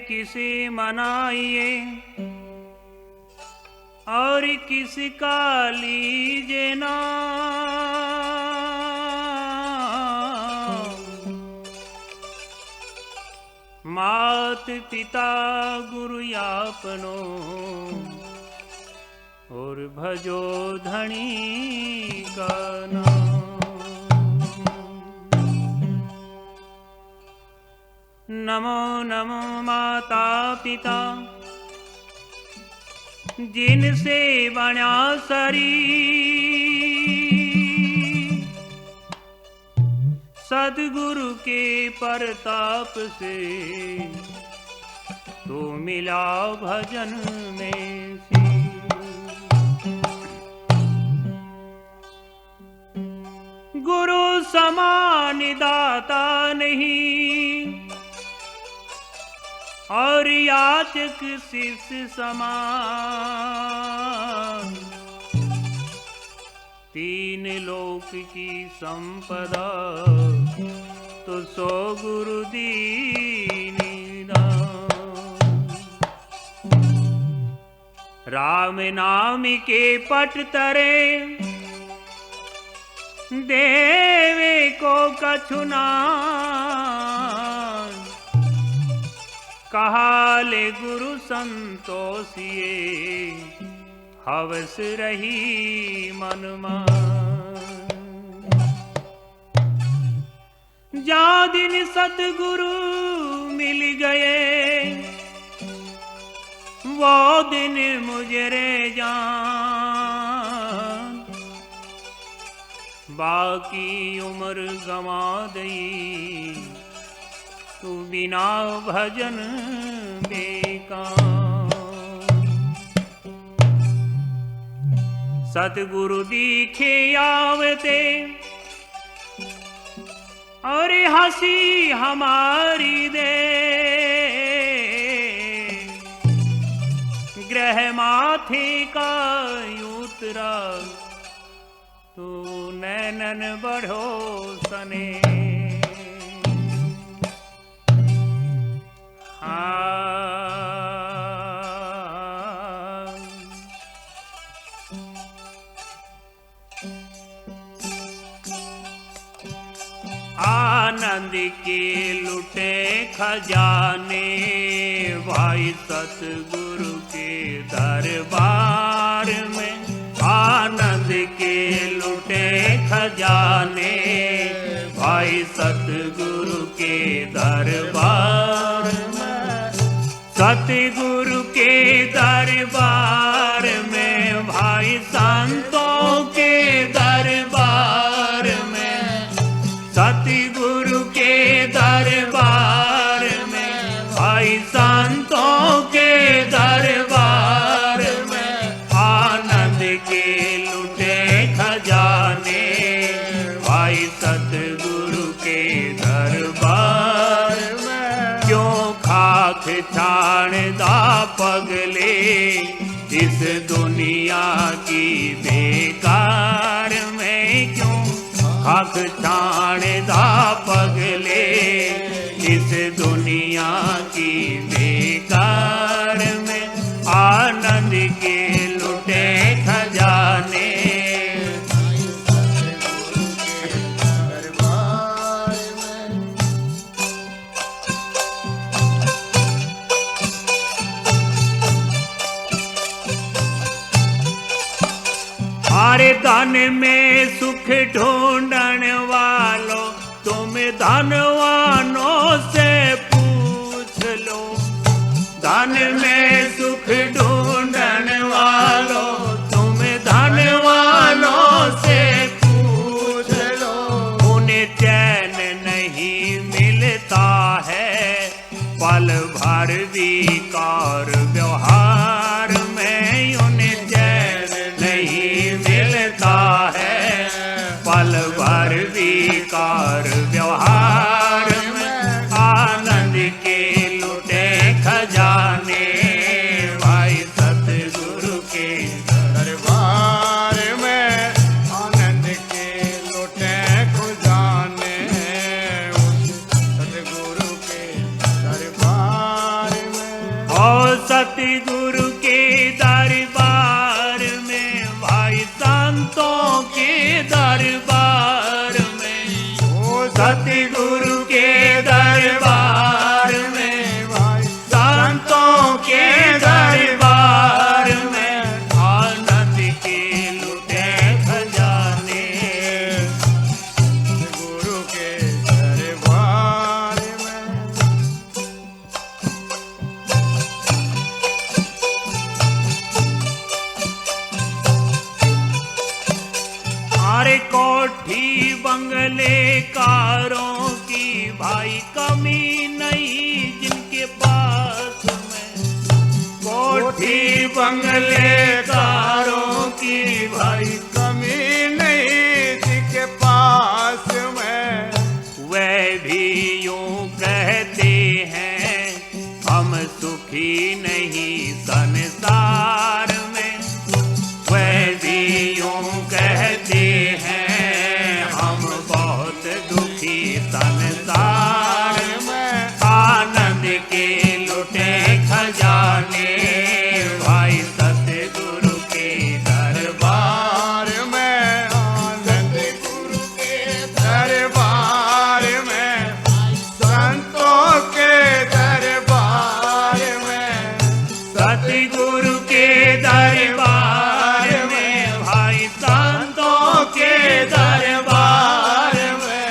किसे मनाइए और किसका लीजे नाम। मात पिता गुरु आपनो और भजो धनी का नाम। नमो नमो माता पिता जिनसे बना शरीर, सद्गुरु के प्रताप से तो मिला भजन में सी। गुरु समान दाता नहीं और याचक शिष्य समान। तीन लोक की संपदा तो सो गुरु दीनी दान। राम नाम के पट तरे देवे को कछु नाम। कहा ले गुरु संतोषिए हवस रही मन मान। जा दिन सतगुरु मिल गए वो दिन मुझरे जान। बाकी उम्र गंवा दई तू बिना भजन बेकार। सतगुरु दीखे आवते और हंसी हमारी दे। ग्रह माथे का उतरा तू नैनन बढ़ो सने। आनंद के लुटे खजाने भाई सतगुरु के दरबार में। आनंद के लुटे खजाने भाई सतगुरु के दरबार में। सतगुरु के दरबार में भाई संतों के दरबार में। सतगुरु के दरबार में भाई संतों के दरबार में। आनंद के लुटे खजाने भाई सतगुरु के दरबार में। क्यों खाक छाणदा पगले इस दुनिया की बेकार में। क्यों खाक छाणदा पगले इस दुनिया की बेकार में। आनंद के लुटे खजाने हमारे धन में सुख ढूंढन वालों तुम धनवानों से पूछ लो। धन में सुख ढूंढन वालों तुम धनवानों से पूछ लो। उन्हें चैन नहीं मिलता है पल भर विकार व्यवहार में। उन्हें चैन नहीं मिलता है पल भर विकार व्यवहार में। आनंद के लुटे खजाने भाई सतगुरु के दरबार में। आनंद के लुटे खजाने सतगुरु के दरबार में। दरबार में, ओ सतगुरु के दरबार में, भाई संतों के दरबार में, आनंद के लुटे खजाने, गुरु के दरबार में। अरे कोठी बंगले कारों की भाई कमी नहीं जिनके पास में, कोठी बंगले कारों की भाई कमी नहीं जिसके पास में, वह भी यूं कहते हैं हम सुखी नहीं संसार में, वह भी यूं कहते हैं हम बहुत दुखी संसार में, आनंद के लुटे खजाने भाई सतगुरु के दरबार दरबार में, आनंद गुरु के दरबार में, संतों के दरबार में, सतगुरु के दरबार में भाई संतों के दरबार में,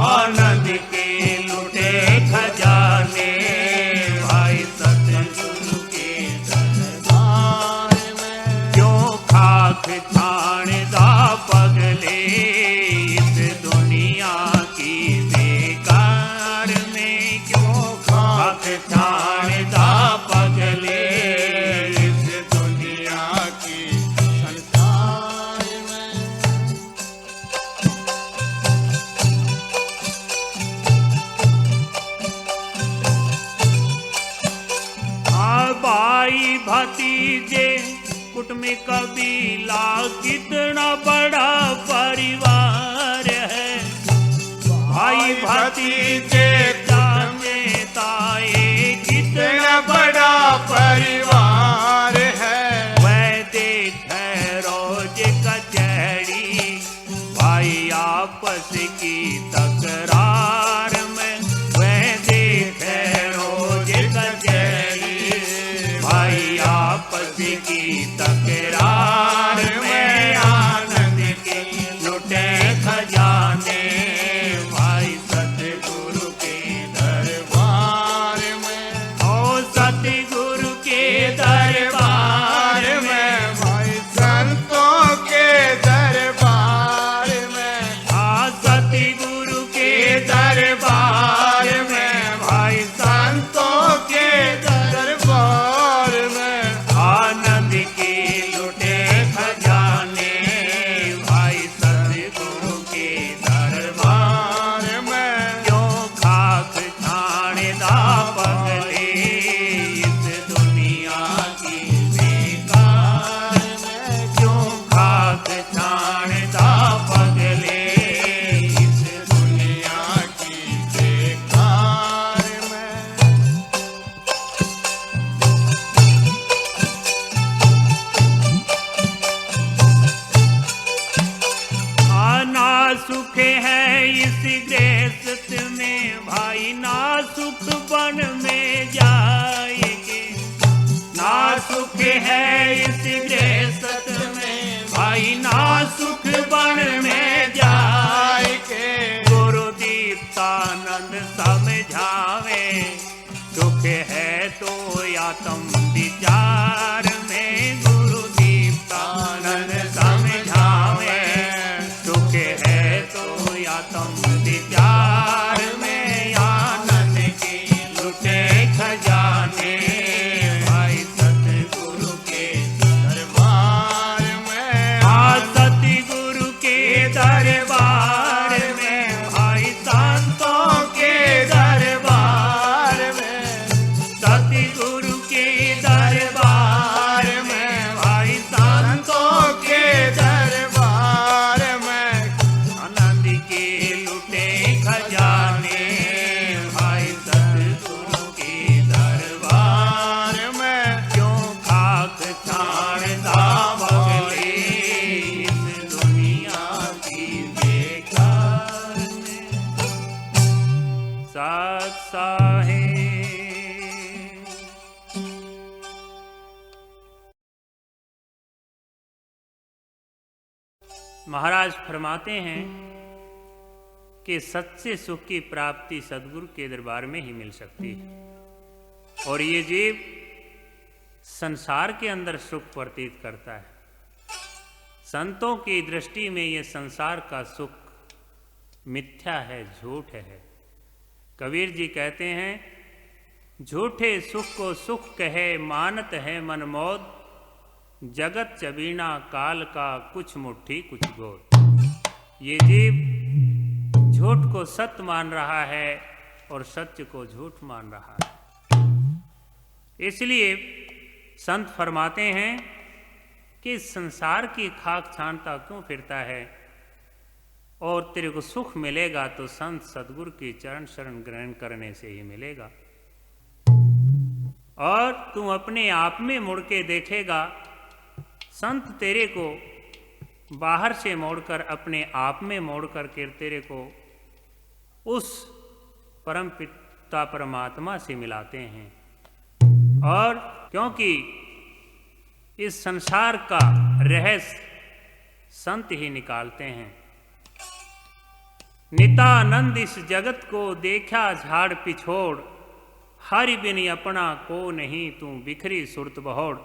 आनंद के लुटे खजाने भाई सतगुरु के दरबार में। क्यों खाक छाणदा पगले इस दुनिया की बेकार में, क्यों खाक छाणदा पगले इस दुनिया की संसार में, भाई भतीजे कुटुंब कबीला कितना बड़ा परिवार है, भाई भतीजे चाचे ताए कितना बड़ा परिवार है, वह देख रोज कचहरी भाई आपस की तकरार में, वह देख रोज कचहरी भाई आपस की तकरार में, आनंद के लुटे खजाने भाई सतगुरु के दरबार में, ओ सतगुरु के दरबार में, भाई संतों के दरबार में, आ सतगुरु के दरबार में भाई संतों के दरबार में, आनंद के लुटे खजाने भाई सतगुरु के दरबार दरबार में, क्यों खाक छाणदा पगले इस दुनिया की बेकार में, क्यों खाक छाणदा पगले इस दुनिया की बेकार में। ना सुख है इस गृहस्थ में भाई, ना सुख वन में जाएंगे, ना सुख है इस गृहस्थ में भाई, ना सुख वन में जाएंगे, गुरु दीप्तानंद समझावे सुख है तो या तुम विचार में, गुरु दीप्तानंद समझावे सुख है तो या तुम विचार में, आनंद के लुटे खजाने भाई सतगुरु के दरबार में, आ सतगुरु के दरबार में भाई संतों के दरबार में, सतगुरु के दरबार में भाई संतों के दरबार में, आनंद के लुटे खजाने भाई सतगुरु के दरबार में, क्यों खाक छाणदा पगले इस दुनिया की साहे। महाराज फरमाते हैं कि सच्चे सुख की प्राप्ति सद्गुरु के दरबार में ही मिल सकती है और ये जीव संसार के अंदर सुख प्रतीत करता है। संतों की दृष्टि में ये संसार का सुख मिथ्या है, झूठ है। कबीर जी कहते हैं झूठे सुख को सुख कहे मानत है मनमोद, जगत चबीना काल का कुछ मुट्ठी कुछ गोद। ये जीव झूठ को सत्य मान रहा है और सत्य को झूठ मान रहा है। इसलिए संत फरमाते हैं कि संसार की खाक छानता क्यों फिरता है, और तेरे को सुख मिलेगा तो संत सद्गुरु की चरण शरण ग्रहण करने से ही मिलेगा। और तू अपने आप में मुड़ के देखेगा, संत तेरे को बाहर से मोड़कर अपने आप में मोड़कर के तेरे को उस परम पिता परमात्मा से मिलाते हैं। और क्योंकि इस संसार का रहस्य संत ही निकालते हैं। नितानंद इस जगत को देखा झाड़ पिछोड़, हरि बिन अपना को नहीं तू बिखरी सुरत बहोड़।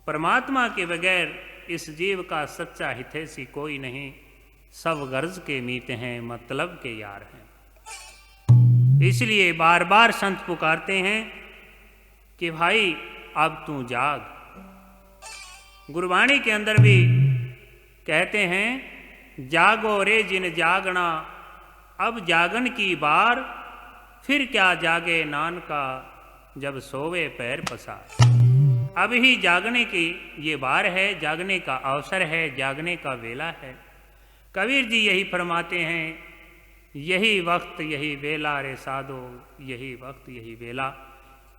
परमात्मा के बगैर इस जीव का सच्चा हितैषी कोई नहीं, सब गर्ज के मीत हैं मतलब के यार हैं। इसलिए बार बार संत पुकारते हैं कि भाई अब तू जाग। गुरबाणी के अंदर भी कहते हैं जागो रे जिन जागना, अब जागन की बार, फिर क्या जागे नानका जब सोवे पैर पसार। अब ही जागने की ये बार है, जागने का अवसर है, जागने का वेला है। कबीर जी यही फरमाते हैं, यही वक्त यही वेला रे साधो, यही वक्त यही वेला,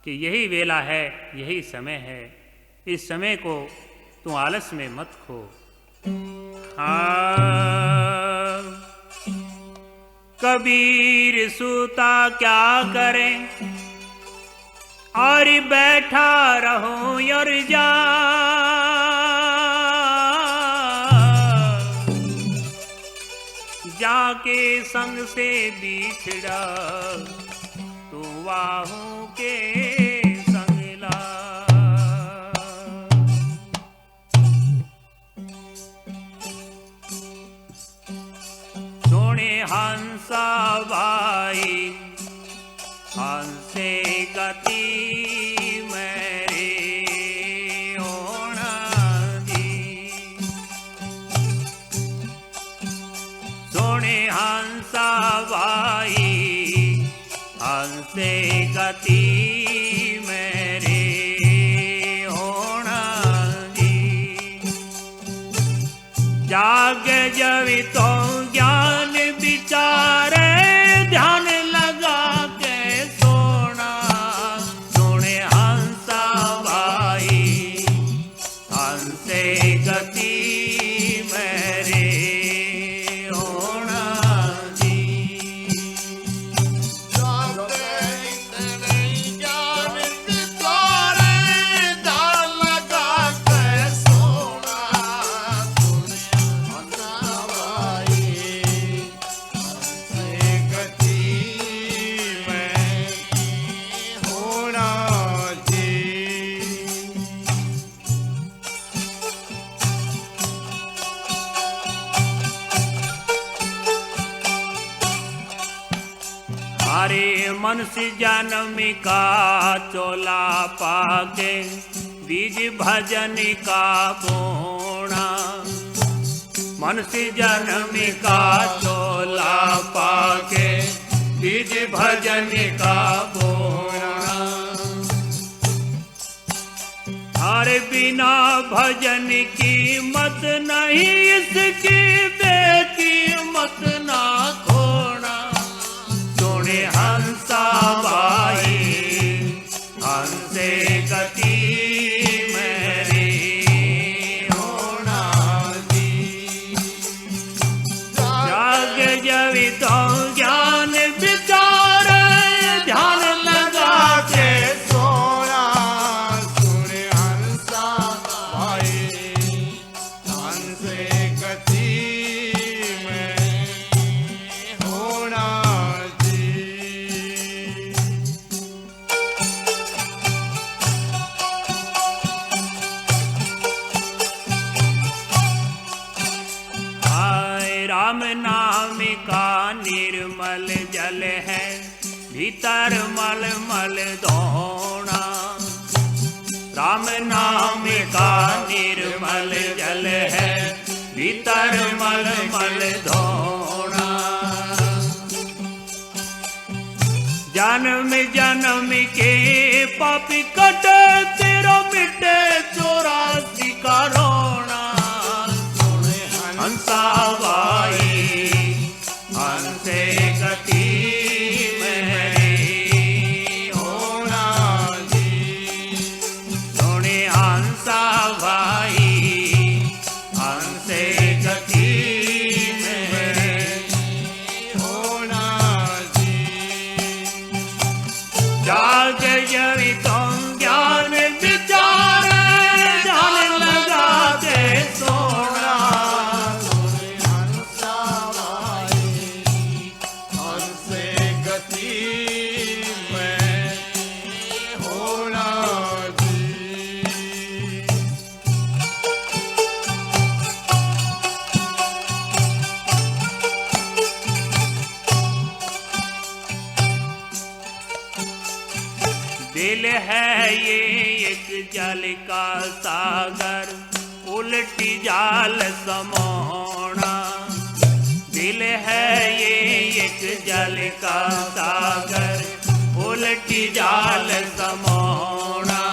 कि यही वेला है, यही समय है। इस समय को तू आलस में मत खो। हाँ कबीर सूता क्या करें, और बैठा रहो और जा, जाके संग से बिछड़ा तू वाहू के संग ला। सोने हंसा भाई हंसे गति मेरे होना दी। सोने हंसा भाई हंसे गति मेरे होना दी। जाग जवि तो ज्ञान विचारे, ध्यान लगा के सोना। सोने हंसा भाई हंसे गति मेरे होना दी। हरे मनुष्य जन्म का चोला पाके, बीज भजन का बोना। मनुष्य जन्म का चोला पाके, बीज भजन का बोना। हरे बिना भजन की मत नहीं, इसकी बेकीमत ना खोना। सोने हंसा भाई हंसे गति मेरी होना दी। जाग जवि तो ज्ञान विचार, राम नाम का निर्मल जल है, भीतर मल मल धोना। राम नाम का निर्मल जल है, भीतर मल मल धोना। जन्म जन्म के पाप कट तेरा मिटे 84 का रोना। हंसा भाई हंसे गति मेरी होना जी। सोने हंसा भाई हंसे गति मेरी होना जी। जाग जवि तुम ज्ञान विचार जान लगा दे सोना। दिल है ये एक जल का सागर, उल्टी जाल समोना। दिल है ये एक जल का सागर, उल्टी जाल समोना।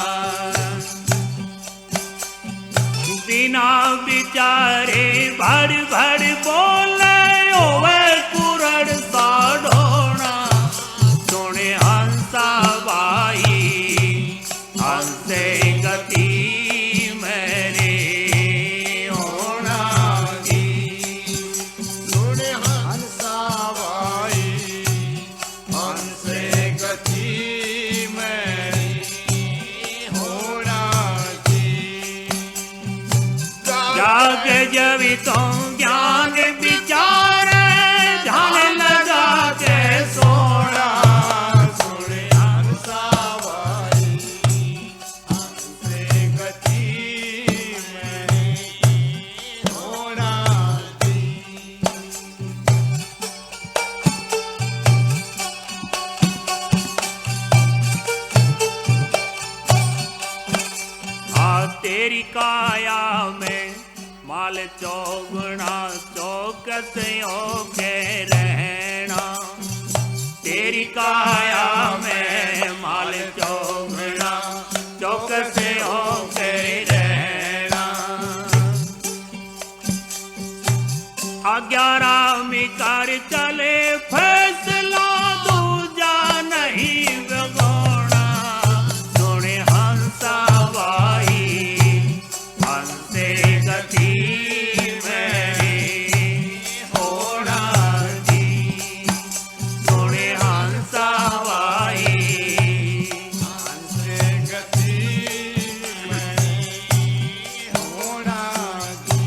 बिना विचारे भर भर बोले ओवे कुरड़ सा ढोना। सोने हंसा भाई हंसे गति मेरे होना जी। सुने हंसा भाई हंसे गति मेरी होना जी। जाग जवि तुम ज्ञान विचार ध्यान लगा के सोना। सुने हंसा भाई हंसे गति मेरी होना जी। तेरी काया में माल चौगुना चौकस के रहना। तेरी काया में माल चौगुना चौकस के रहना। आज्ञा राम कर चले फैसला दूजा नहीं बगोना। सोने हंसा भाई हंसे गति मेरी होना जी। सोने हंसा भाई हंसे गति मेरी होना जी।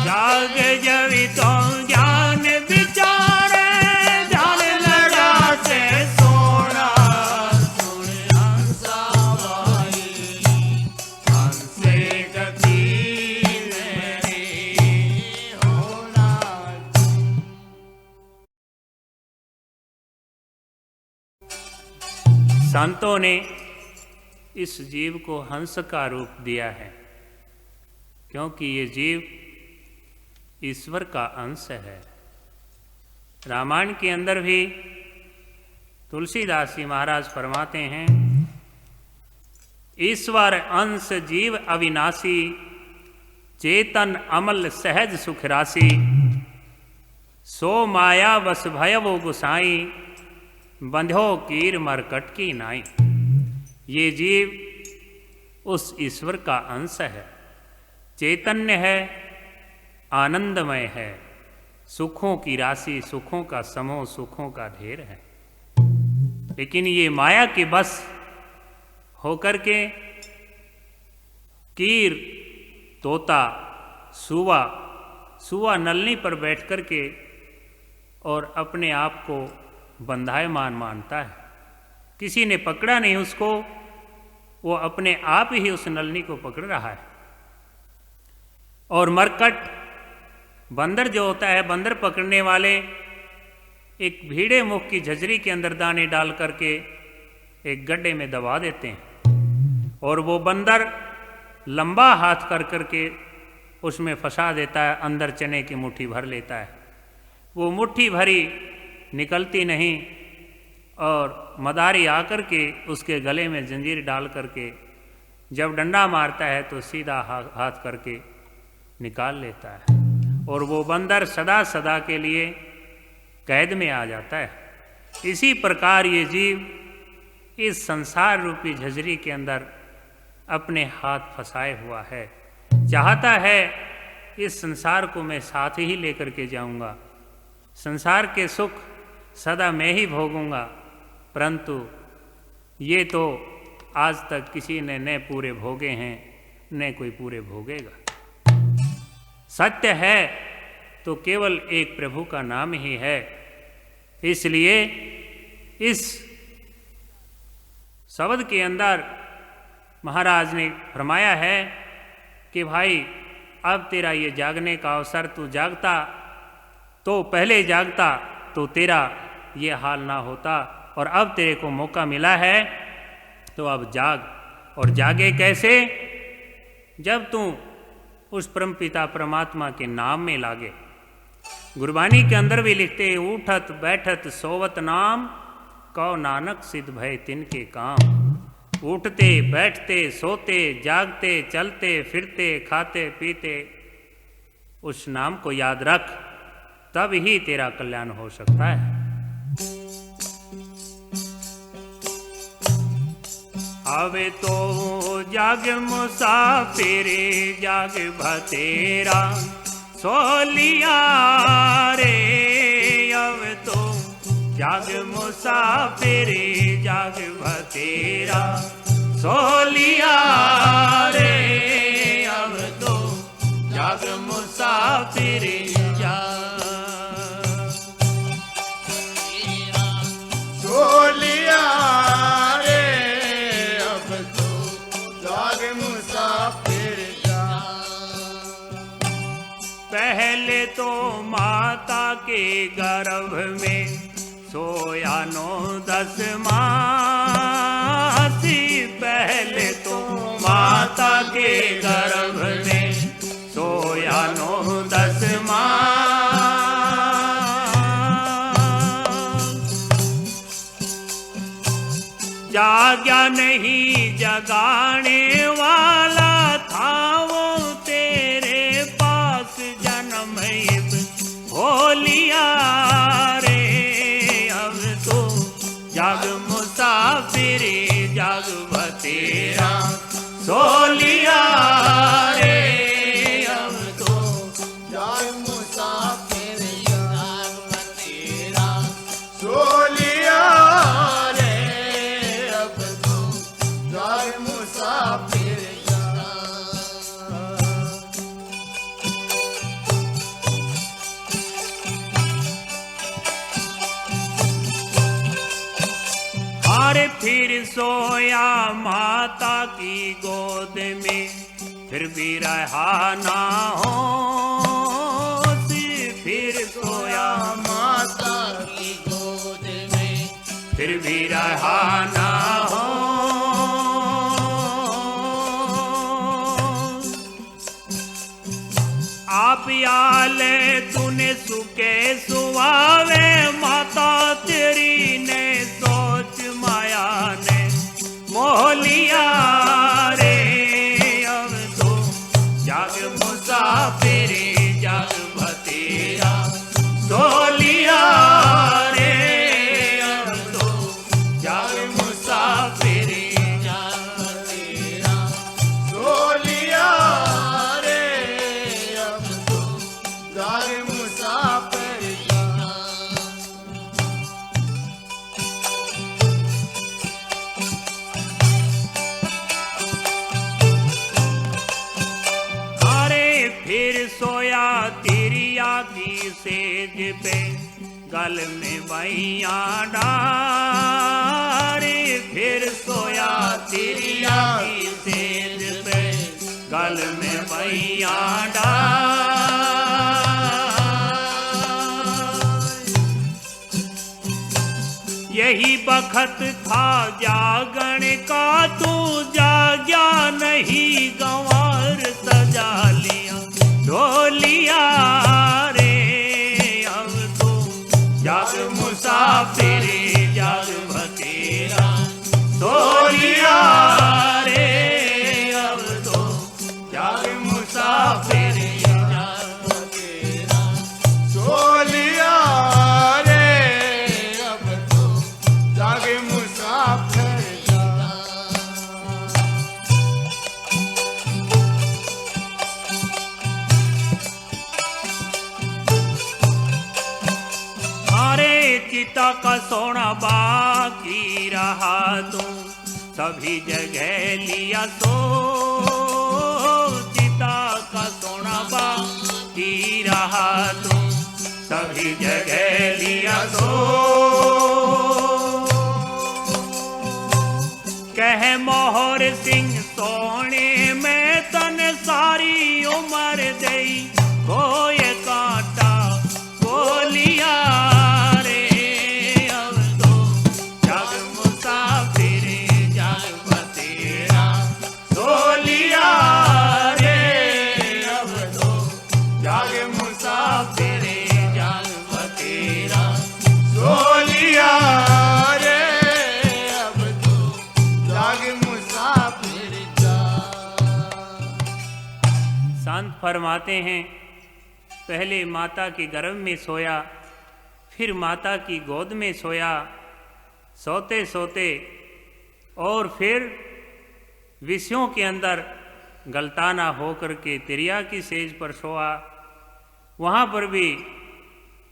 जाग जवि तुम ज्ञान विचार ध्यान लगा से सोना। सुने हंसा भाई हंसे गति मेरी होना जी। संतों ने इस जीव को हंस का रूप दिया है, क्योंकि ये जीव ईश्वर का अंश है। रामायण के अंदर भी तुलसीदास जी महाराज फरमाते हैं, ईश्वर अंश जीव अविनाशी, चेतन अमल सहज सुख राशि। सो माया बस भयवो गुसाई, बंध्यो कीर मरकट की नाई। ये जीव उस ईश्वर का अंश है, चैतन्य है, आनंदमय है, सुखों की राशि, सुखों का समूह, सुखों का ढेर है। लेकिन ये माया के बस होकर के कीर, तोता, सुआ नलनी पर बैठ कर के और अपने आप को बंधायमान मानता है। किसी ने पकड़ा नहीं उसको, वो अपने आप ही उस नलनी को पकड़ रहा है। और मरकट बंदर जो होता है, बंदर पकड़ने वाले एक भीड़े मुख की झजरी के अंदर दाने डाल करके एक गड्ढे में दबा देते हैं और वो बंदर लंबा हाथ कर करके उसमें फंसा देता है, अंदर चने की मुट्ठी भर लेता है। वो मुट्ठी भरी निकलती नहीं और मदारी आकर के उसके गले में जंजीर डाल करके जब डंडा मारता है तो सीधा हाथ करके निकाल लेता है और वो बंदर सदा सदा के लिए कैद में आ जाता है। इसी प्रकार ये जीव इस संसार रूपी झजरी के अंदर अपने हाथ फंसाए हुआ है, चाहता है इस संसार को मैं साथ ही लेकर के जाऊंगा, संसार के सुख सदा मैं ही भोगूंगा, परंतु ये तो आज तक किसी ने न पूरे भोगे हैं न कोई पूरे भोगेगा। सत्य है तो केवल एक प्रभु का नाम ही है। इसलिए इस शब्द के अंदर महाराज ने फरमाया है कि भाई अब तेरा ये जागने का अवसर, तू जागता तो पहले जागता तो तेरा ये हाल ना होता, और अब तेरे को मौका मिला है तो अब जाग। और जागे कैसे? जब तू उस परमपिता परमात्मा के नाम में लागे। गुरबानी के अंदर भी लिखते हैं, उठत बैठत सोवत नाम, कौ नानक सिद्ध भय तिनके काम। उठते बैठते सोते जागते चलते फिरते खाते पीते उस नाम को याद रख, तब ही तेरा कल्याण हो सकता है। आवे तो जाग मुसाफिर जाग भतेरा सोलिया रे, अब तो जाग मुसाफिर जाग भतेरा सोलिया रे, अब तो जाग मुसाफिर जाग सोलिया रे, अब तो जाग मुसाफिर जाग। पहले तो माता के गर्भ में सोया 9-10 मास, पहले तो माता के गर्भ में सोया 9-10 मास। जाग्या नहीं जगाने वाला था वो तेरे पास जन्म हो लिया रे, अब तो जाग मुसाफिर जाग भतेरा सोलिया रे, अब तो जाग मुसाफिर जाग भतेरा सोलिया रे, अब तो जाग मुसाफिर जाग। अरे फिर सोया माता की गोद में, फिर भी रहा ना होश, फिर सोया माता की गोद में, फिर भी रहा ना होश। आप आले तूने सुके सुहावे, माता तेरी ने सोच माया ने मोह लिया रे, अब तो जाग मुसाफिर जाग भतेरा सोलिया रे, अब तो जाग मुसाफिर जाग भतेरा सोलिया रे, अब तो जाग मुसाफिर जाग। फिर सोया तिरिया की सेज पे, गल में बैया डारे, फिर सोया तिरिया की सेज पे, गल में बैया डारे। यही बखत था जागण का, तू जाग्या नहीं गंवार सजा लिया ढोलिया रे। अब तो जाग मुसाफिर जाग भतेरा ढोलिया रे। अब तो जाग मुसाफिर जाग भतेरा ढोलिया रे। अब तो जाग मुसाफिर चिता का सोना बाकी रहा, तू सभी जगह लिया सो। चिता का सोना बाकी रहा, तू सभी जगह लिया सो। कह मोहर सिंह सोने में तन सारी उम्र दई, कोई कांटा बोलिया फरमाते हैं, पहले माता के गर्भ में सोया, फिर माता की गोद में सोया, सोते सोते और फिर विषयों के अंदर गलताना होकर के तिरिया की सेज पर सोआ। वहाँ पर भी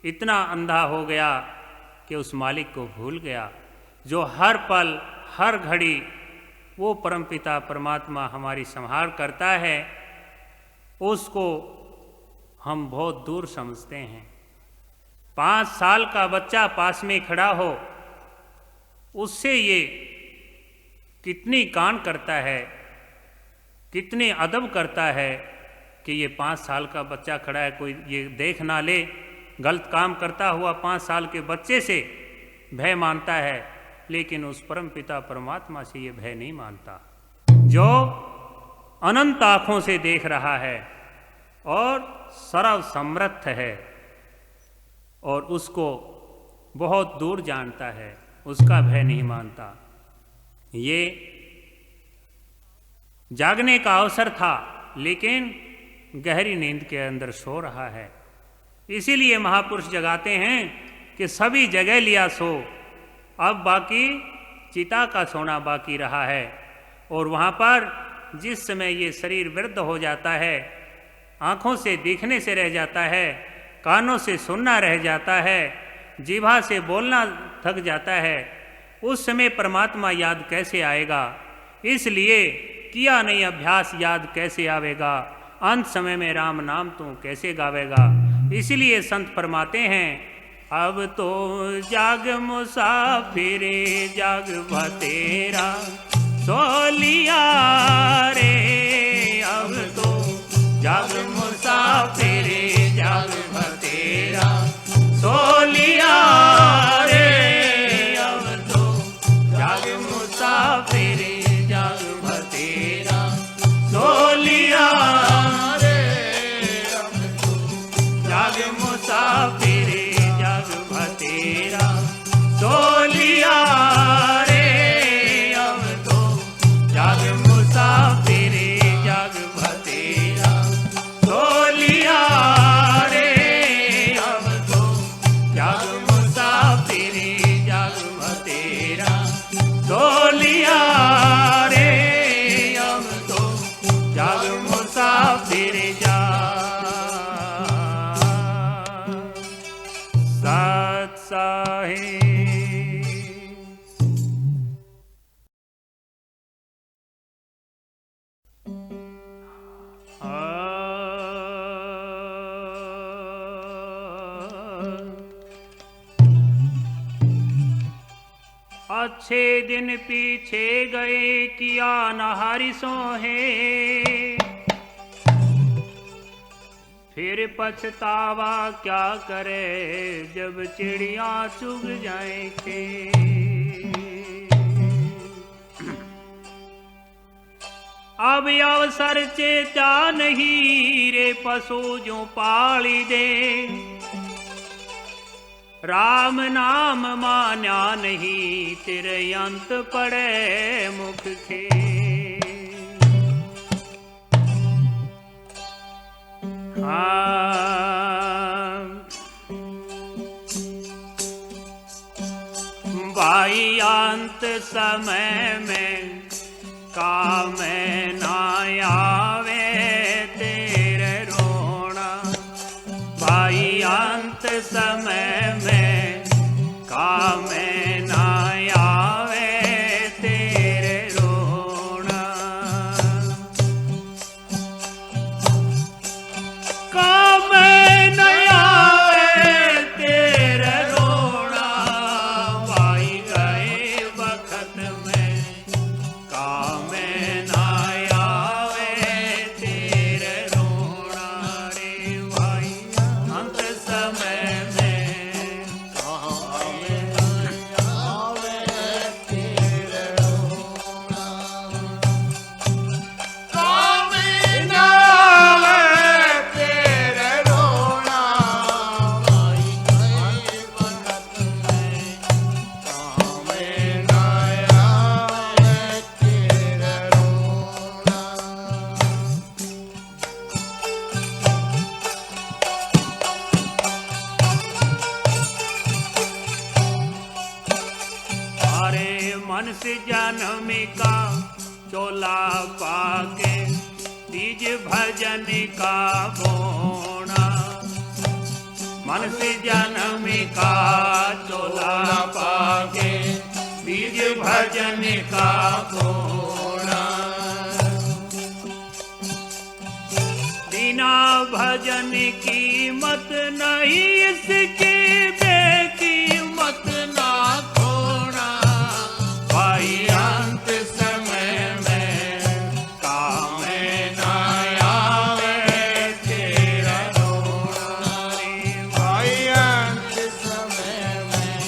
इतना अंधा हो गया कि उस मालिक को भूल गया, जो हर पल हर घड़ी वो परमपिता परमात्मा हमारी संहार करता है, उसको हम बहुत दूर समझते हैं। 5 साल का बच्चा पास में खड़ा हो, उससे ये कितनी कान करता है, कितने अदब करता है कि ये 5 साल का बच्चा खड़ा है, कोई ये देख ना ले, गलत काम करता हुआ 5 साल के बच्चे से भय मानता है, लेकिन उस परम पिता परमात्मा से ये भय नहीं मानता, जो अनंत आँखों से देख रहा है और सर्व समर्थ है और उसको बहुत दूर जानता है, उसका भय नहीं मानता। ये जागने का अवसर था, लेकिन गहरी नींद के अंदर सो रहा है। इसीलिए महापुरुष जगाते हैं कि सभी जगह लिया सो, अब बाकी चिता का सोना बाकी रहा है। और वहाँ पर जिस समय ये शरीर वृद्ध हो जाता है, आँखों से दिखने से रह जाता है, कानों से सुनना रह जाता है, जीभा से बोलना थक जाता है, उस समय परमात्मा याद कैसे आएगा? इसलिए किया नहीं अभ्यास याद कैसे आवेगा, अंत समय में राम नाम तू कैसे गावेगा। इसलिए संत फरमाते हैं, अब तो जाग मुसाफिर जाग भतेरा सोलिया रे। अब तो जाग मुसाफिर जाग भतेरा सोलिया रे। अब तो जाग मुसाफिर जाग भतेरा सोलिया रे। अब तो जाग मुसाफिर जाग भतेरा सोलिया रे। अब तो जाग मुसाफिर जाग भतेरा सोलिया रे। अब तो जाग मुसाफिर जाग भतेरा सोलिया रे। अब तो जाग मुसाफिर सत साहिब। अच्छे दिन पीछे गए किया न हरि सोहे, फिर पछतावा क्या करे जब चिड़िया चुग जाए थे। अब अवसर चेता नहीं रे पशु जो पाली दे, राम नाम मान्या नहीं तेरे अंत पड़े मुख खे। भाई अंत समय में काम ना आवे तेरे रोना, भाई अंत समय में काम ना आवे तेरे रोना। काम न आवे तेरे रोना, भाई गए वक्त में काम न आवे तेरे रोना रे भाई अंत समय में काम न आवे तेरे रोना, काम न आवे तेरे रोना, भाई गए वक्त में काम न आवे तेरे रोना। अरे मन से जन्म का चोला पाके तीज भजन का बोना, मन से जन्म का चोला पाके तीज भजन का बोना। बिना भजन की मत नहीं इसकी बेकीमत ना खोना, भाई अंत समय में काम न आवे तेरा रोना रे भाई अंत समय में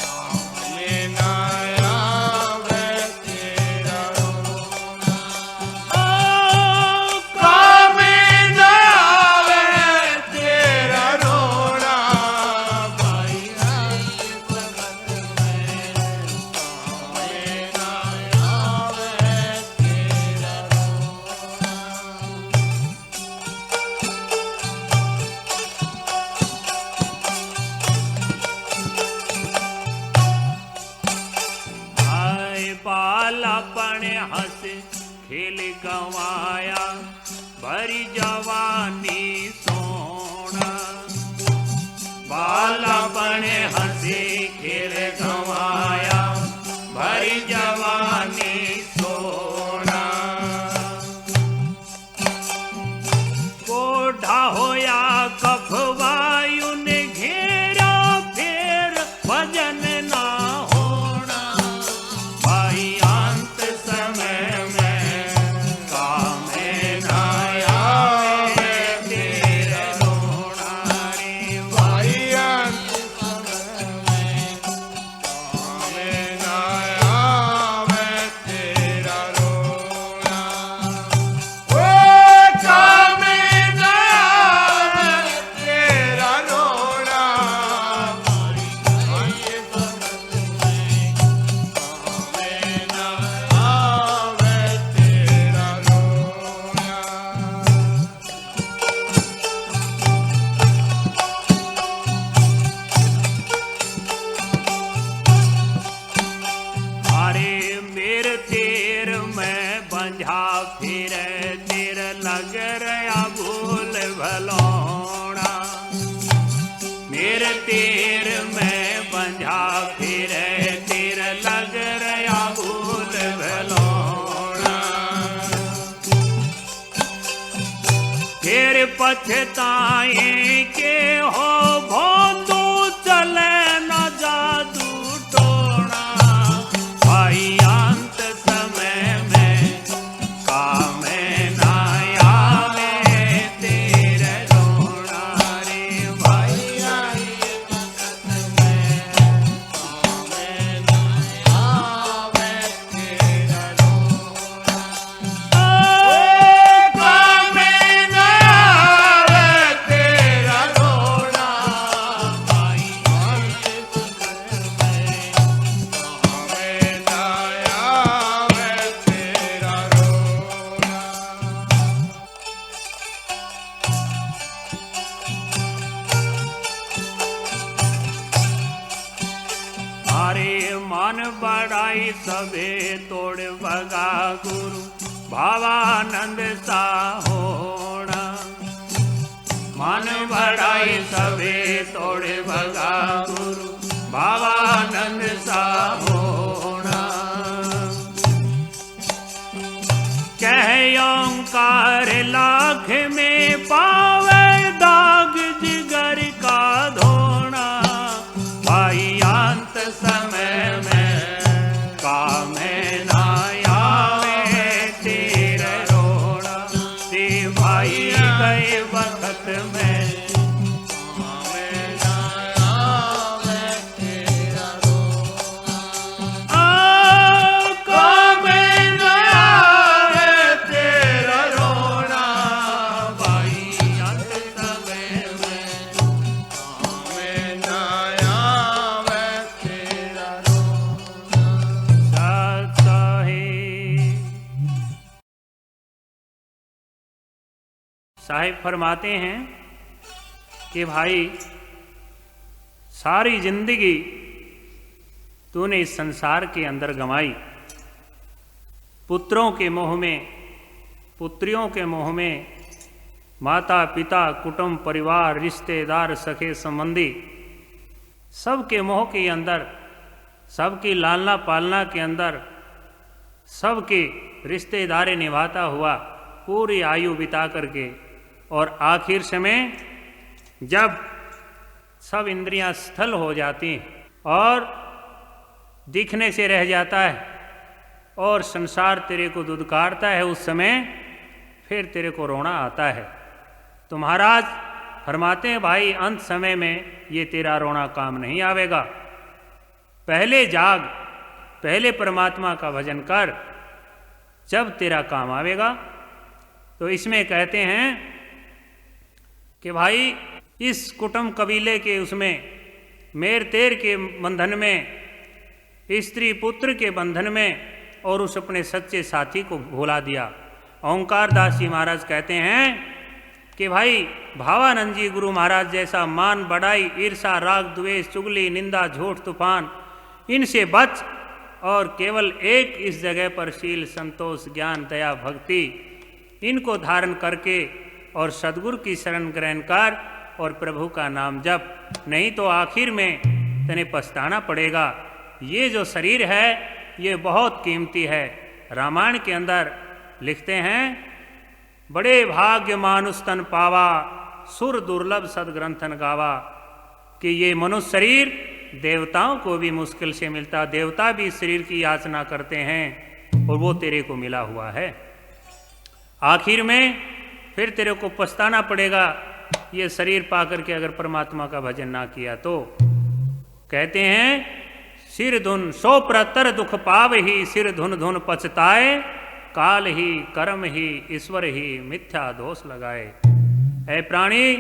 काम न आवे तेरा रोना, काम न आवे तेरा रोना, भाई अंत वक्त में काम न आवे तेरा रोना। आए बालापन हंस खेल गवाया भरी जवानी सोना, बालापन हंसी खेल गवाया भरी जवानी सोना। कोढ़ा होया कफ वायु ने घेरा फिर भजन ना होना, भाई अंत समय में काम न आवे तेरे रोना रे भाई भाई अंत समय में काम न आवे तेरा रोना, ओ काम न आवे तेरा रोना, भाई अंत समय में काम न आवे तेरा रोना। अरे मेरे तेर में बंझा फिर तेर लग रहा भूल भलोना, मेरे तेर में बंझा फिर तेर लग रहा भूल भलोना। फिर पछताए के हो भोंदू चले न जादू टोना, भाई अंत समय में काम न आवे तेरे रोना। भारी मन बढ़ाई सबे तोड़ भगा गुरु भावानंद सा होना। मन बढ़ाई सबे तोड़ भगा गुरु भावानंद सा होना। कह ओंकार लाख में पावे दाग जिगर का धोना। भाई अंत समय में काम ना आवे तेरे रोना। ते भाई गए वक्त में साहिब फरमाते हैं कि भाई सारी जिंदगी तूने इस संसार के अंदर गंवाई, पुत्रों के मोह में, पुत्रियों के मोह में, माता पिता कुटुंब परिवार रिश्तेदार सखे संबंधी सबके मोह के अंदर, सबकी लालना पालना के अंदर, सबके रिश्तेदारी निभाता हुआ पूरी आयु बिता करके, और आखिर समय जब सब इंद्रियां स्थल हो जाती और दिखने से रह जाता है और संसार तेरे को दुदकारता है, उस समय फिर तेरे को रोना आता है। तो महाराज फरमाते हैं भाई अंत समय में ये तेरा रोना काम नहीं आवेगा। पहले जाग, पहले परमात्मा का भजन कर, जब तेरा काम आवेगा। तो इसमें कहते हैं कि भाई इस कुटुंब कबीले के उसमें मेर तेर के बंधन में, स्त्री पुत्र के बंधन में और उस अपने सच्चे साथी को भुला दिया। ओंकार दास जी महाराज कहते हैं कि भाई भावानंद जी गुरु महाराज जैसा मान बढ़ाई ईर्षा राग द्वेष चुगली निंदा झूठ तूफान इनसे बच और केवल एक इस जगह पर शील संतोष ज्ञान दया भक्ति इनको धारण करके और सद्गुरु की शरण ग्रहण कर और प्रभु का नाम जप, नहीं तो आखिर में तने पछताना पड़ेगा। ये जो शरीर है ये बहुत कीमती है। रामायण के अंदर लिखते हैं बड़े भाग्य मानुष तन पावा सुर दुर्लभ सदग्रंथन गावा, कि ये मनुष्य शरीर देवताओं को भी मुश्किल से मिलता, देवता भी इस शरीर की याचना करते हैं और वो तेरे को मिला हुआ है। आखिर में फिर तेरे को पछताना पड़ेगा ये शरीर पा करके अगर परमात्मा का भजन ना किया तो। कहते हैं सिर धुन सो प्रतर दुख पाव ही सिर धुन धुन पछताए काल ही कर्म ही ईश्वर ही मिथ्या दोष लगाए। ऐ प्राणी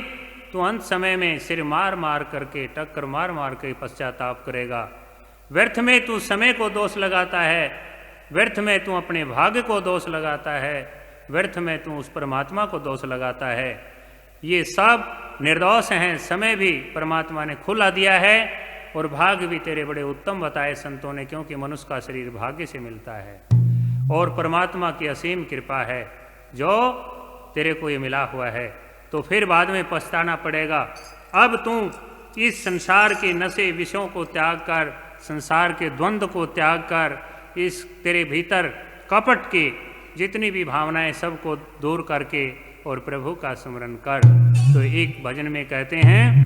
तू अंत समय में सिर मार मार करके टक्कर मार मार के पश्चाताप करेगा। व्यर्थ में तू समय को दोष लगाता है, व्यर्थ में तू अपने भाग्य को दोष लगाता है, व्यर्थ में तू उस परमात्मा को दोष लगाता है। ये सब निर्दोष हैं। समय भी परमात्मा ने खुला दिया है और भाग्य भी तेरे बड़े उत्तम बताए संतों ने, क्योंकि मनुष्य का शरीर भाग्य से मिलता है और परमात्मा की असीम कृपा है जो तेरे को ये मिला हुआ है। तो फिर बाद में पछताना पड़ेगा। अब तू इस संसार के नशे विषयों को त्याग कर, संसार के द्वंद्व को त्याग कर, इस तेरे भीतर कपट के जितनी भी भावनाएं सबको दूर करके और प्रभु का स्मरण कर। तो एक भजन में कहते हैं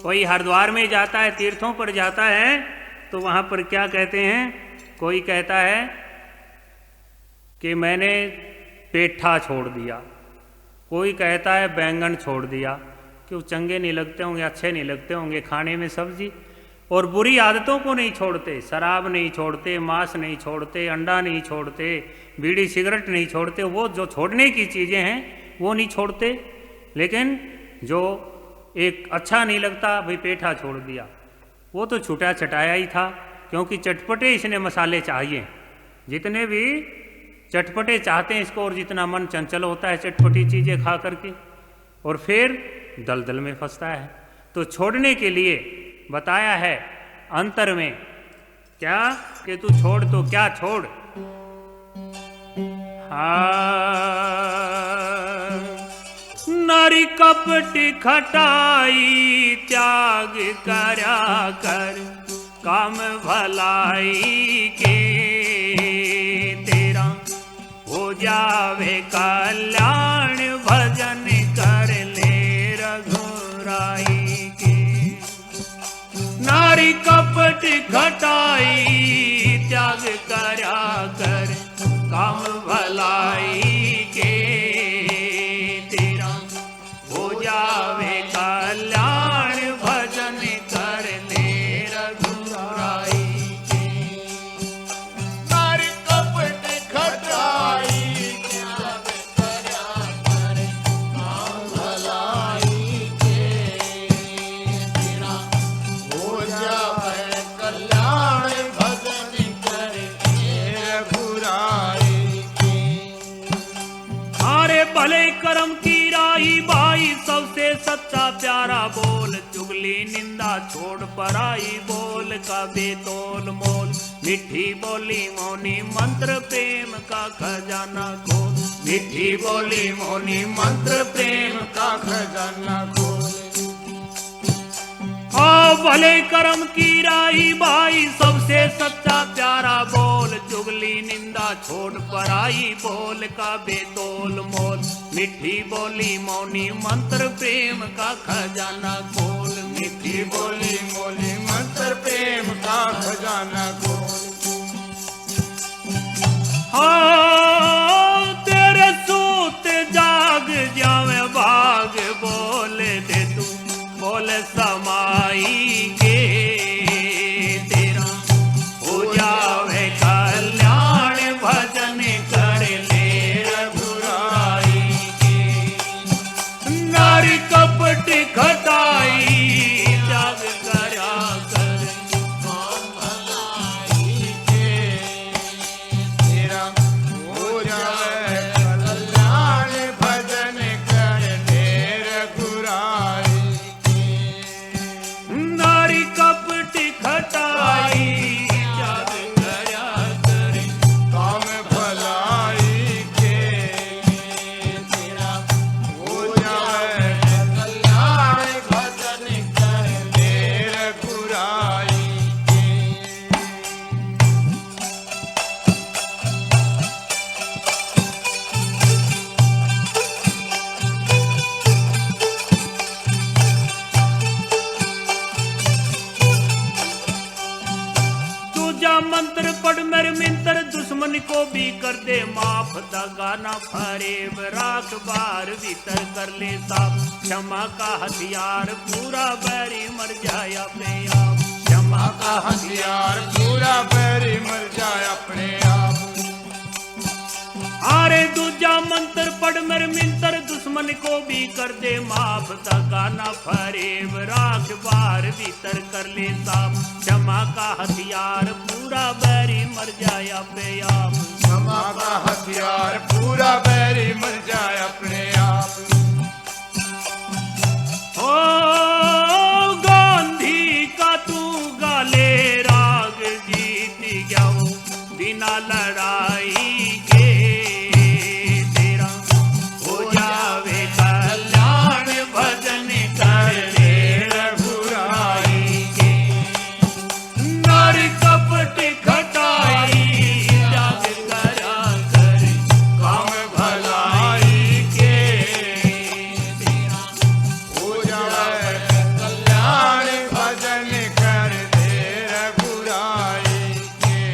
कोई हरिद्वार में जाता है, तीर्थों पर जाता है, तो वहाँ पर क्या कहते हैं, कोई कहता है कि मैंने पेठा छोड़ दिया, कोई कहता है बैंगन छोड़ दिया, क्यों चंगे नहीं लगते होंगे, अच्छे नहीं लगते होंगे खाने में सब्जी, और बुरी आदतों को नहीं छोड़ते, शराब नहीं छोड़ते, मांस नहीं छोड़ते, अंडा नहीं छोड़ते, बीड़ी सिगरेट नहीं छोड़ते, वो जो छोड़ने की चीज़ें हैं वो नहीं छोड़ते। लेकिन जो एक अच्छा नहीं लगता, भाई पेठा छोड़ दिया, वो तो छूटा छटाया ही था, क्योंकि चटपटे इसने मसाले चाहिए, जितने भी चटपटे चाहते हैं इसको, और जितना मन चंचल होता है चटपटी चीज़ें खा करके, और फिर दलदल में फंसता है। तो छोड़ने के लिए बताया है अंतर में क्या कि तू छोड़ तो क्या छोड़। हाँ, नारी कपट खटाई त्याग करया कर, काम भलाई के तेरा हो जावे कल्याण, भजन कर ले रघुराई के। नारी कपट घटाई त्याग करया कर, काम भलाई के तेरा हो जावे कल्याण, भजन कर ले रघुराई के। नारी कपट खटाई त्याग करया कर, काम भलाई के तेरा हो जावे कल्याण, भजन कर ले रघुराई के। हारे भले कर्म की राही भाई, सबसे सच्चा प्यारा बोल, चुगली निंदा छोड़ पराई बोल का बेतोल मोल। मिठी बोली मौनी मंत्र प्रेम का खजाना खोल, मिठी बोली मौनी मंत्र प्रेम का खजाना खोल। आओ भले कर्म की राही भाई, सबसे सच्चा प्यारा बोल, चुगली निंदा छोड़ पराई बोल का बेतोल मोल। मिठी बोली मौनी मंत्र प्रेम का खजाना खोल, मिठी बोली मोली मंत्र प्रेम का खजाना खोल। हाँ, तेरे सूत जाग जावे भाग, बोल दे तू बोल समाई के तेरा हो जावे कल्याण, भजन कर ले रघुराई के। नारी कपट खटाई त्याग करया कर, काम भलाई के तेरा हो जावे कल्याण, भजन कर ले रघुराई के। नारी कपट खटाई त्याग करया कर, काम भलाई के तेरा हो जावे कल्याण, भजन कर ले रघुराई के। दूजा मंत्र पढ़ मेरे मिंत्र, दुश्मन को भी कर दे माफ, दगा ना फरेब राख बार भीतर कर ले साफ। क्षमा का हथियार पूरा बैरी मर जाए अपने आप, क्षमा का हथियार पूरा बैरी मर जाए अपने आप। आरे दूजा मंत्र पढ़ मेरे मिंत्र, दुश्मन को भी कर दे माफ, दगा ना फरेब राख बार भीतर कर ले साफ। क्षमा का हथियार पूरा बैरी मर जाए अपने आप, क्षमा का हथियार पूरा बैरी मर जाए अपने आप। ओ गांधी का तू गाले राग, जीत गया वो बिना लड़ाई के तेरा हो जावे कल्याण, भजन कर ले रघुराई के। नारी कपट खटाई त्याग करया कर, काम भलाई के तेरा हो जाए कल्याण, भजन कर ले रघुराई के।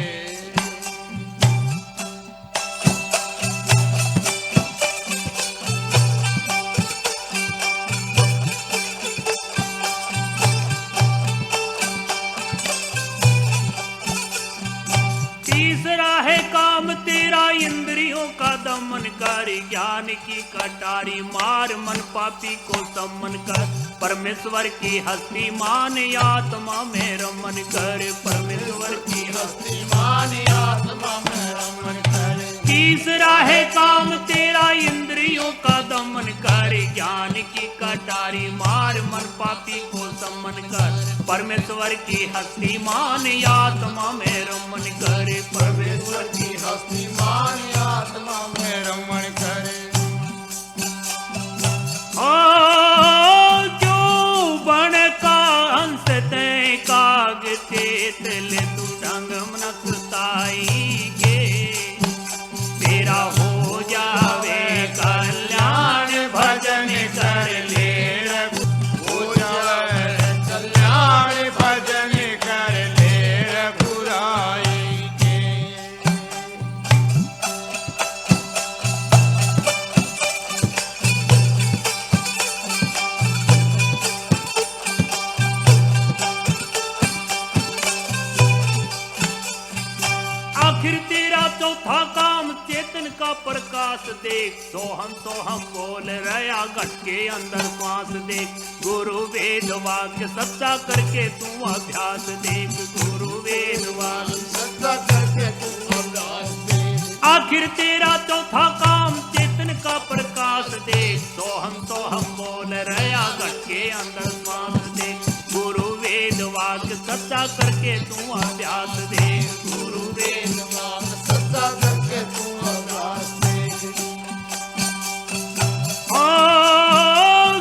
तीसरा है काम तेरा इंद्रियों का दमन कर, ज्ञान की कटारी मार, मन पापी को सम्मन कर। परमेश्वर की हस्ती मान, आत्मा में रमन कर, परमेश्वर की हस्ती मान आत्मा में रमन करे। की तीसरा है काम तेरा इंद्रियों का दमन कर, ज्ञान की कटारी मार मन पापी को सम्मन कर, परमेश्वर की हस्ती मान आत्मा में रमन कर, परमेश्वर की हस्ती मान आत्मा में रमण करे। जो बण का अंत तय काग चेत ले तू ढंग मनसताई के, तेरा हो जावे कल्याण भजन कर ले रघु, हो जाए कल्याण भजन कर ले रघुराई के। आखिर तेरा चौथा काम चेतन का प्रकाश देख, सोहम बोल रहा घट के अंदर श्वास देख, गुरु वेद वाक्य सच्चा करके तू अभ्यास देख, गुरु वेद वाक्य सच्चा करके तू अभ्यास दे। आखिर तेरा चौथा काम चेतन का प्रकाश देख, सोहम बोल रहा घट के अंदर श्वास देख, गुरु वेद वाक्य सच्चा करके तू अभ्यास देख, गुरु वेद वाक्य सच्चा करके तू अभ्यास दे।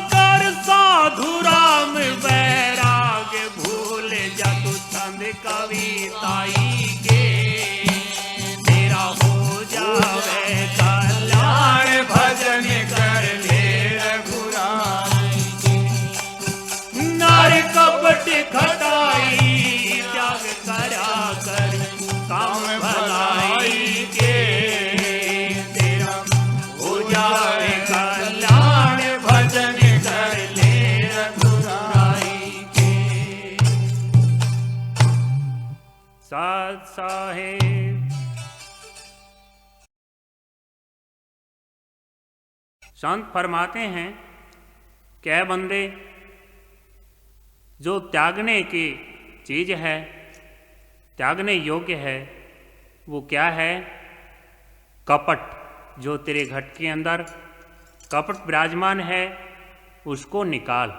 कर साधु राम बैराग भूल जा तू छंद कविताई के, तेरा हो जावे कल्याण भजन कर ले रघुराई के। नार कपट खटाई त्याग करा कर काम भलाई के, तेरा हो जावे कल्याण भजन कर ले रघुराई के। साध साहेब संत फरमाते हैं, क्या बंदे जो त्यागने की चीज है, त्यागने योग्य है, वो क्या है? कपट। जो तेरे घट के अंदर कपट विराजमान है उसको निकाल।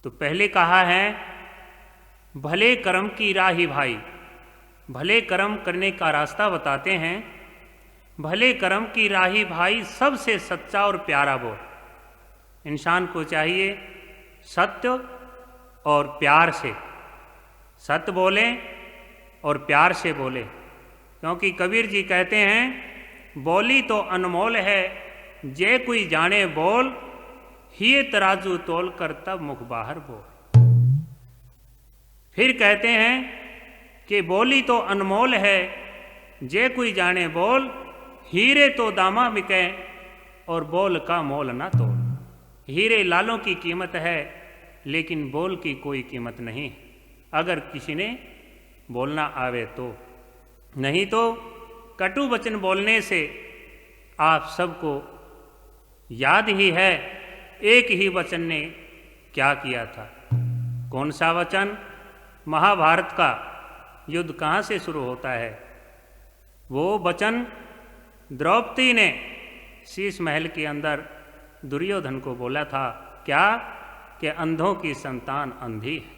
तो पहले कहा है भले कर्म की राही भाई, भले कर्म करने का रास्ता बताते हैं। भले कर्म की राही भाई सबसे सच्चा और प्यारा बोल। इंसान को चाहिए सत्य और प्यार से, सत्य बोले और प्यार से बोले, क्योंकि कबीर जी कहते हैं बोली तो अनमोल है, जे कोई जाने बोल, ही तराजू तोल कर तब मुख बाहर बोल। फिर कहते हैं कि बोली तो अनमोल है, जे कोई जाने बोल, हीरे तो दामा बिके और बोल का मोल ना तोल। हीरे लालों की कीमत है लेकिन बोल की कोई कीमत नहीं, अगर किसी ने बोलना आवे तो। नहीं तो कटु वचन बोलने से आप सबको याद ही है एक ही वचन ने क्या किया था। कौन सा वचन? महाभारत का युद्ध कहाँ से शुरू होता है? वो वचन द्रौपदी ने शीश महल के अंदर दुर्योधन को बोला था, क्या? कि अंधों की संतान अंधी है।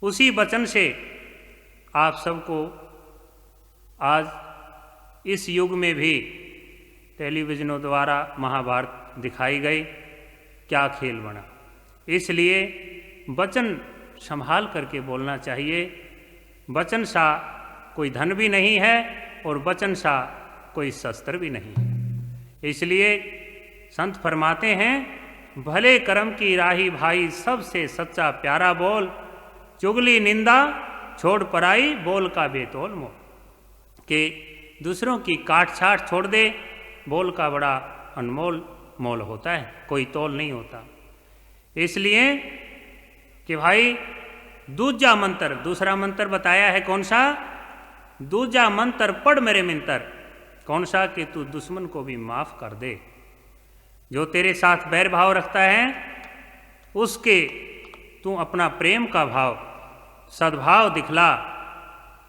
उसी वचन से आप सबको आज इस युग में भी टेलीविजनों द्वारा महाभारत दिखाई गई, क्या खेल बना। इसलिए वचन संभाल करके बोलना चाहिए। वचन सा कोई धन भी नहीं है और वचन सा कोई शस्त्र भी नहीं है। इसलिए संत फरमाते हैं भले कर्म की राही भाई, सबसे सच्चा प्यारा बोल, चुगली निंदा छोड़ पराई, बोल का बेतोल मोल। कि दूसरों की काट छाट छोड़ दे, बोल का बड़ा अनमोल मोल होता है, कोई तोल नहीं होता। इसलिए कि भाई दूजा मंत्र, दूसरा मंत्र बताया है कौन सा? दूजा मंत्र पढ़ मेरे मिंतर। कौन सा? कि तू दुश्मन को भी माफ कर दे। जो तेरे साथ बैर भाव रखता है उसके तू अपना प्रेम का भाव, सद्भाव दिखला,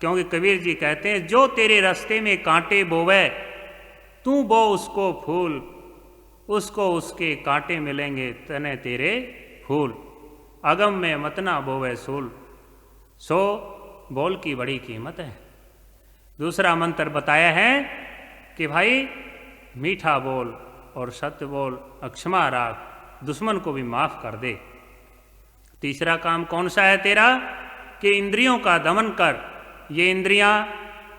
क्योंकि कबीर जी कहते हैं जो तेरे रास्ते में कांटे बोवे तू बो उसको फूल, उसको उसके कांटे मिलेंगे तने तेरे फूल। अगम में मत ना बोवे सूल, सो बोल की बड़ी कीमत है। दूसरा मंत्र बताया है कि भाई मीठा बोल और सत्य बोल, अक्षमा राख, दुश्मन को भी माफ कर दे। तीसरा काम कौन सा है तेरा कि इंद्रियों का दमन कर। ये इंद्रियां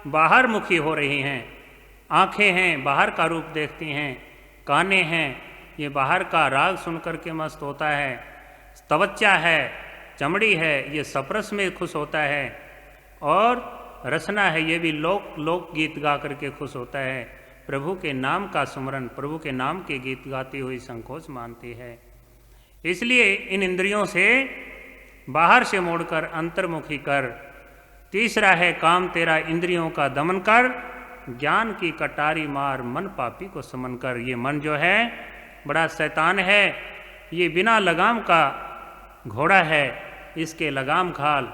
बाहर मुखी हो रही हैं, आंखें हैं बाहर का रूप देखती हैं, कानें हैं ये बाहर का राग सुन करके मस्त होता है, त्वचा है, चमड़ी है ये सप्रस में खुश होता है, और रसना है ये भी लोक गीत गा करके खुश होता है। प्रभु के नाम का सुमरन, प्रभु के नाम के गीत गाती हुई संकोच मानती है। इसलिए इन इंद्रियों से बाहर से मोड़कर अंतर्मुखी कर। तीसरा है काम तेरा इंद्रियों का दमन कर, ज्ञान की कटारी मार, मन पापी को समन कर। ये मन जो है बड़ा शैतान है, ये बिना लगाम का घोड़ा है, इसके लगाम खाल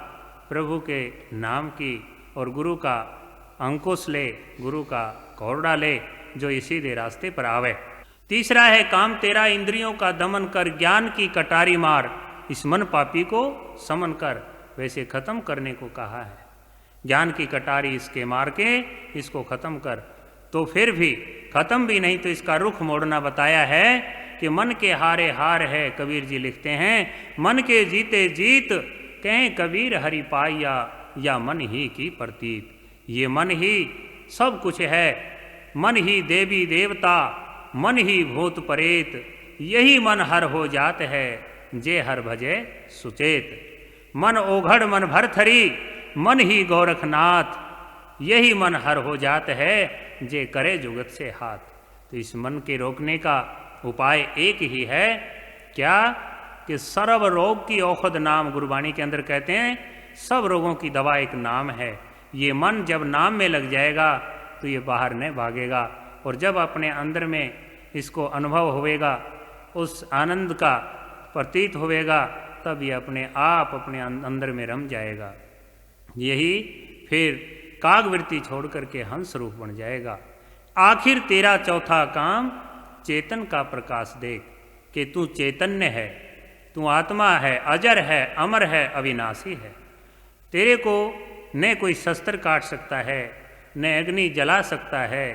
प्रभु के नाम की और गुरु का अंकुश ले, गुरु का घोड़ा ले जो सीधे रास्ते पर आवे। तीसरा है काम तेरा इंद्रियों का दमन कर, ज्ञान की कटारी मार, इस मन पापी को समन कर। वैसे खत्म करने को कहा है, ज्ञान की कटारी इसके मार के इसको खत्म कर। तो फिर भी खत्म भी नहीं तो इसका रुख मोड़ना बताया है कि मन के हारे हार है। कबीर जी लिखते हैं मन के जीते जीत, कहें कबीर हरि पाया, या मन ही की प्रतीत। ये मन ही सब कुछ है, मन ही देवी देवता, मन ही भूत परेत, यही मन हर हो जात है, जे हर भजे सुचेत। मन ओघड़ मन भरथरी, मन ही गोरखनाथ, यही मन हर हो जात है, जे करे जुगत से हाथ। तो इस मन के रोकने का उपाय एक ही है, क्या कि सर्व रोग की औषध नाम, गुरबाणी के अंदर कहते हैं सब रोगों की दवा एक नाम है। ये मन जब नाम में लग जाएगा तो ये बाहर नहीं भागेगा, और जब अपने अंदर में इसको अनुभव होवेगा, उस आनंद का प्रतीत होवेगा, तब ये अपने आप अपने अंदर में रम जाएगा। यही फिर कागवृत्ति छोड़ करके हंस रूप बन जाएगा। आखिर तेरा चौथा काम चेतन का प्रकाश देख, कि तू चैतन्य है, तू आत्मा है, अजर है, अमर है, अविनाशी है। तेरे को न कोई शस्त्र काट सकता है, न अग्नि जला सकता है,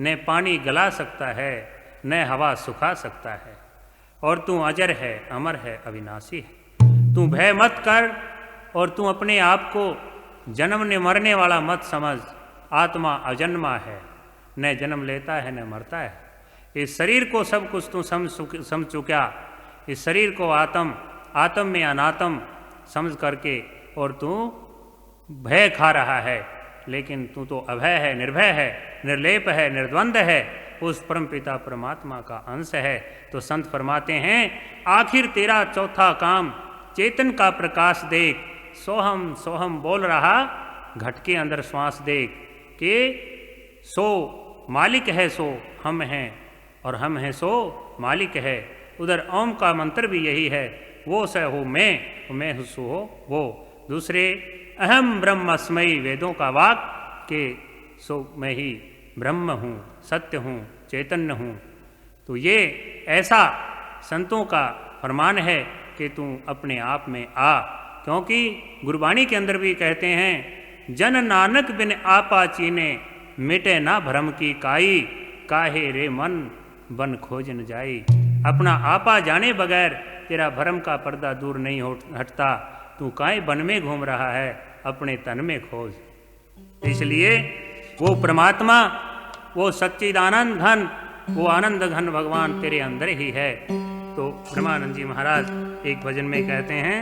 न पानी गला सकता है, न हवा सुखा सकता है, और तू अजर है, अमर है, अविनाशी है। तू भय मत कर और तू अपने आप को जन्मने मरने वाला मत समझ। आत्मा अजन्मा है, न जन्म लेता है न मरता है। इस शरीर को सब कुछ तू समझ चुका, इस शरीर को आत्म में अनात्म समझ करके, और तू भय खा रहा है, लेकिन तू तो अभय है, निर्भय है, निर्लेप है, निर्द्वंद है, उस परमपिता परमात्मा का अंश है। तो संत फरमाते हैं आखिर तेरा चौथा काम चेतन का प्रकाश देख। सोहम सोहम बोल रहा घट के अंदर श्वास देख, कि सो मालिक है, सो हम हैं, और हम हैं सो मालिक है। उधर ओम का मंत्र भी यही है, वो स हो मैं हूँ सो हो वो। दूसरे अहम ब्रह्मस्मयी वेदों का वाक, के सो मैं ही ब्रह्म हूँ, सत्य हूँ, चैतन्य हूँ। तो ये ऐसा संतों का फरमान है कि तू अपने आप में आ, क्योंकि गुरबाणी के अंदर भी कहते हैं जन नानक बिन आपा चीने, मिटे ना भ्रम की काई, काहे रे मन बन खोज न जाई। अपना आपा जाने बगैर तेरा भ्रम का पर्दा दूर नहीं हटता, तू काहे वन में घूम रहा है, अपने तन में खोज। इसलिए वो परमात्मा, वो सच्चिदानंद घन, वो आनंद घन भगवान तेरे अंदर ही है। तो ब्रह्मानंद जी महाराज एक भजन में कहते हैं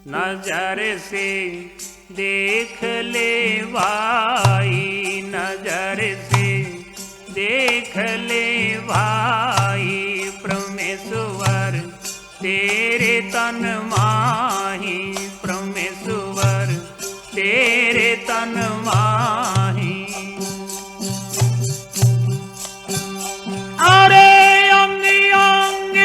नजर से देख ले भाई, नजर से देख ले भाई, परमेश्वर तेरे तन माही, परमेश्वर तेरे तन माही। अरे अंग अंग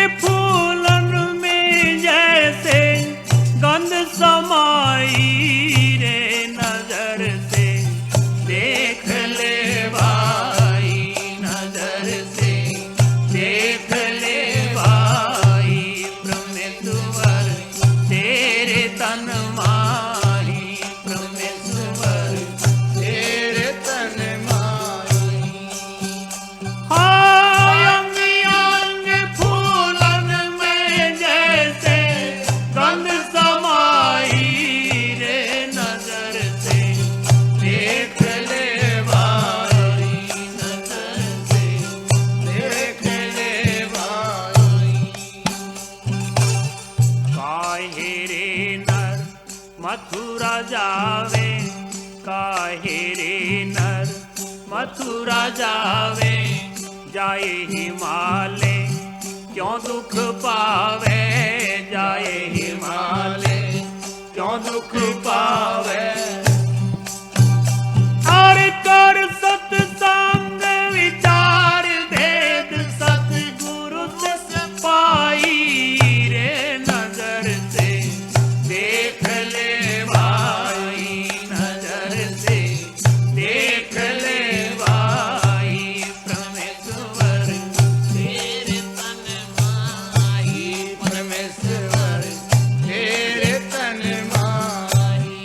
मथुरा जावे, जाए हिमालय क्यों दुख पावे, जाए हिमालय क्यों दुख पावे। हर कर सत्संग विचार भेद, सतगुरु से पाई रे नजर से देख ले भाई, नजर से देख ले भाई। परमेश्वर तेरे तन माही, परमेश्वर तेरे तन माही।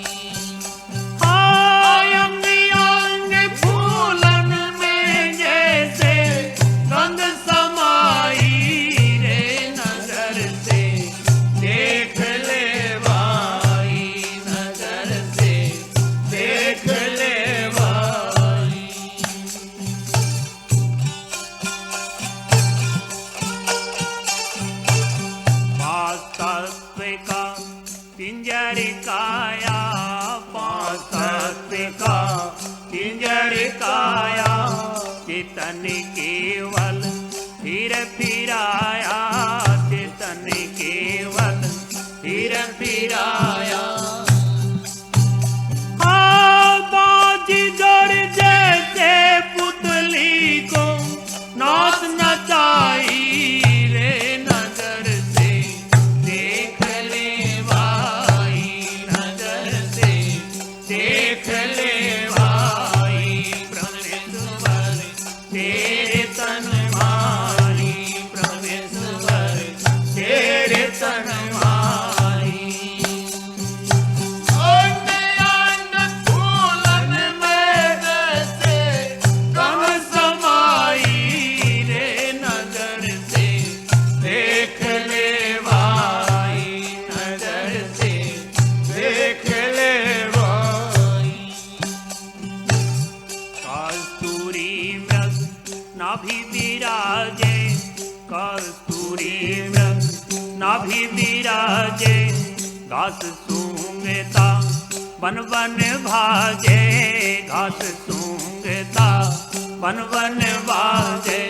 हाय अंग अंग फूलन में जैसे गंध समाई रे नजर से देख ले भाई, नजर से देख ले भाई। पांच तत्व का पिंजर काया, पांच तत्व का पिंजर काया, चेतन केवल फिर फिराया, चेतन केवल फिर फिराया। बाजीगर जैसे पुतली को नाच नचाई रे नजर से देख ले भाई, नजर से देख ले भाई। परमेश्वर तेरे तन मारी, परमेश्वर तेरे तन मारी। फूलन में जैसे गम समाई रे नजर से देख ले भाई, नजर से देख ले भाई। कस्तूरी मृग नाभि विराजे, कस्तूरी मृग नाभि विराजे, घास सूंघता वन वन भाजे, घास सूंघता वन वन भाजे।